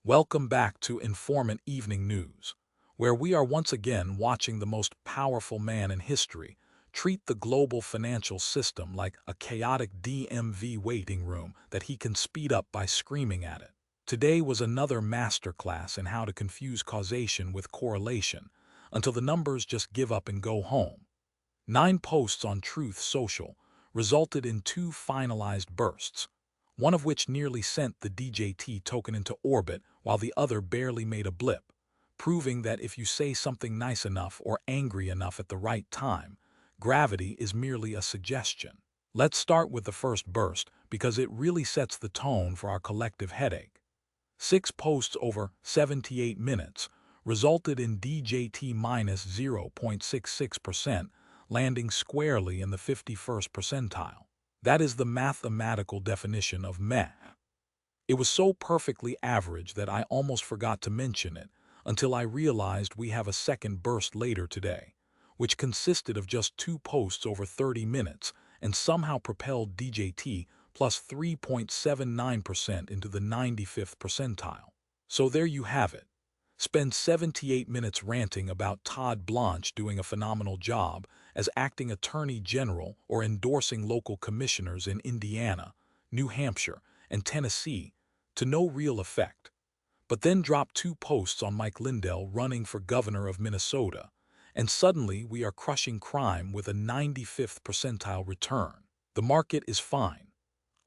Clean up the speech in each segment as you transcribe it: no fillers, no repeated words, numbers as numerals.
Welcome back to Informant Evening News, where we are once again watching the most powerful man in history treat the global financial system like a chaotic DMV waiting room that he can speed up by screaming at it. Today was another masterclass in how to confuse causation with correlation until the numbers just give up and go home. 9 posts on Truth Social resulted in 2 finalized bursts, one of which nearly sent the DJT token into orbit while the other barely made a blip, proving that if you say something nice enough or angry enough at the right time, gravity is merely a suggestion. Let's start with the first burst because it really sets the tone for our collective headache. 6 posts over 78 minutes resulted in DJT minus 0.66%, landing squarely in the 51st percentile. That is the mathematical definition of meh. It was so perfectly average that I almost forgot to mention it until I realized we have a second burst later today, which consisted of just 2 posts over 30 minutes and somehow propelled DJT plus 3.79% into the 95th percentile. So there you have it. Spend 78 minutes ranting about Todd Blanche doing a phenomenal job as acting attorney general or endorsing local commissioners in Indiana, New Hampshire, and Tennessee to no real effect. But then drop 2 posts on Mike Lindell running for governor of Minnesota, and suddenly we are crushing crime with a 95th percentile return. The market is fine.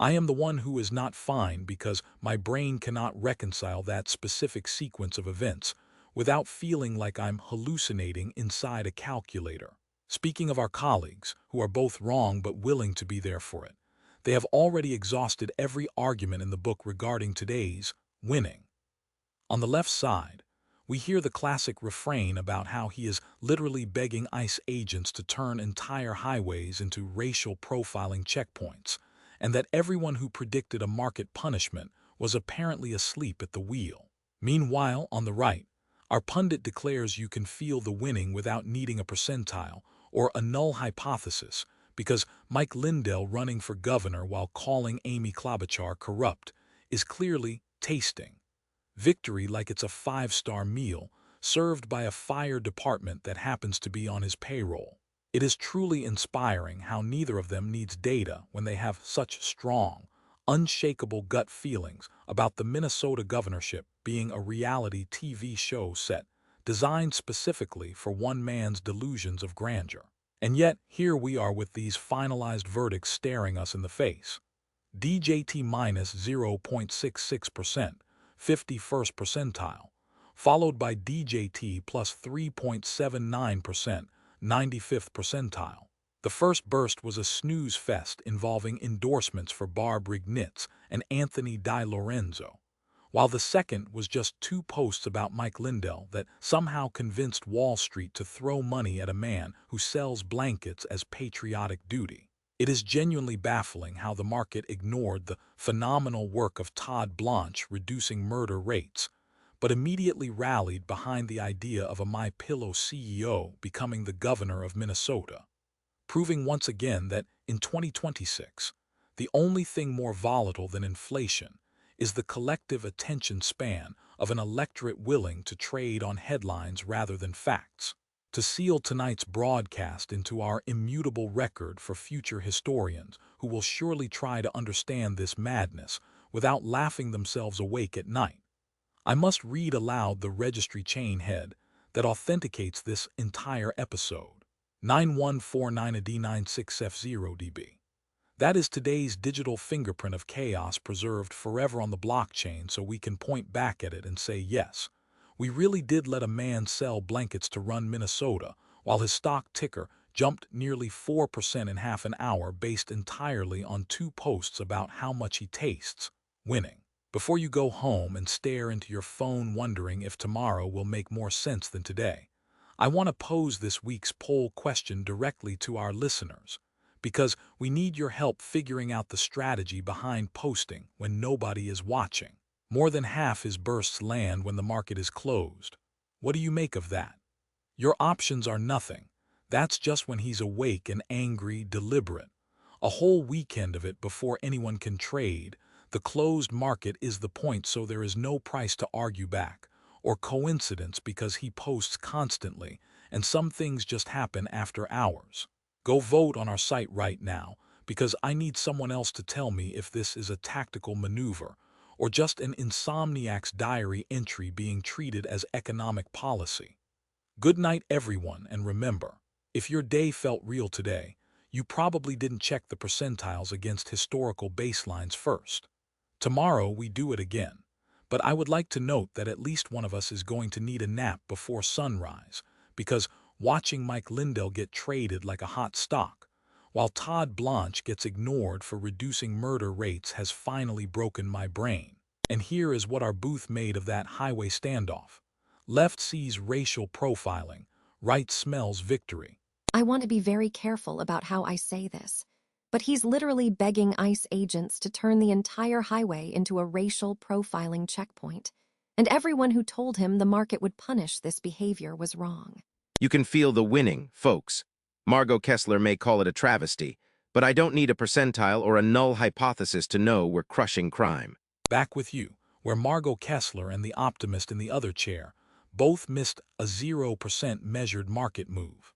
I am the one who is not fine because my brain cannot reconcile that specific sequence of events without feeling like I'm hallucinating inside a calculator. Speaking of our colleagues, who are both wrong but willing to be there for it, they have already exhausted every argument in the book regarding today's winning. On the left side, we hear the classic refrain about how he is literally begging ICE agents to turn entire highways into racial profiling checkpoints, and that everyone who predicted a market punishment was apparently asleep at the wheel. Meanwhile, on the right, our pundit declares you can feel the winning without needing a percentile or a null hypothesis because Mike Lindell running for governor while calling Amy Klobuchar corrupt is clearly tasting victory like it's a 5-star meal served by a fire department that happens to be on his payroll. It is truly inspiring how neither of them needs data when they have such strong, unshakable gut feelings about the Minnesota governorship being a reality TV show set designed specifically for one man's delusions of grandeur. And yet, here we are with these finalized verdicts staring us in the face. DJT minus 0.66%, 51st percentile, followed by DJT plus 3.79%, 95th percentile. The first burst was a snooze fest involving endorsements for Barb Rignitz and Anthony DiLorenzo, while the second was just 2 posts about Mike Lindell that somehow convinced Wall Street to throw money at a man who sells blankets as patriotic duty. It is genuinely baffling how the market ignored the phenomenal work of Todd Blanche reducing murder rates, but immediately rallied behind the idea of a MyPillow CEO becoming the governor of Minnesota, proving once again that in 2026, the only thing more volatile than inflation is the collective attention span of an electorate willing to trade on headlines rather than facts. To seal tonight's broadcast into our immutable record for future historians who will surely try to understand this madness without laughing themselves awake at night, I must read aloud the registry chain head that authenticates this entire episode. 9149AD96F0DB. That is today's digital fingerprint of chaos preserved forever on the blockchain so we can point back at it and say, yes, we really did let a man sell blankets to run Minnesota while his stock ticker jumped nearly 4% in half an hour based entirely on 2 posts about how much he tastes winning. Before you go home and stare into your phone wondering if tomorrow will make more sense than today, I want to pose this week's poll question directly to our listeners, because we need your help figuring out the strategy behind posting when nobody is watching. More than half his bursts land when the market is closed. What do you make of that? Your options are nothing. That's just when he's awake and angry, deliberate. A whole weekend of it before anyone can trade. The closed market is the point, so there is no price to argue back, or coincidence because he posts constantly, and some things just happen after hours. Go vote on our site right now, because I need someone else to tell me if this is a tactical maneuver, or just an insomniac's diary entry being treated as economic policy. Good night, everyone, and remember, if your day felt real today, you probably didn't check the percentiles against historical baselines first. Tomorrow we do it again, but I would like to note that at least one of us is going to need a nap before sunrise, because watching Mike Lindell get traded like a hot stock, while Todd Blanche gets ignored for reducing murder rates, has finally broken my brain. And here is what our booth made of that highway standoff. Left sees racial profiling, right smells victory. I want to be very careful about how I say this, but he's literally begging ICE agents to turn the entire highway into a racial profiling checkpoint, and everyone who told him the market would punish this behavior was wrong. You can feel the winning, folks. Margot Kessler may call it a travesty, but I don't need a percentile or a null hypothesis to know we're crushing crime. Back with you, where Margot Kessler and the optimist in the other chair both missed a 0% measured market move.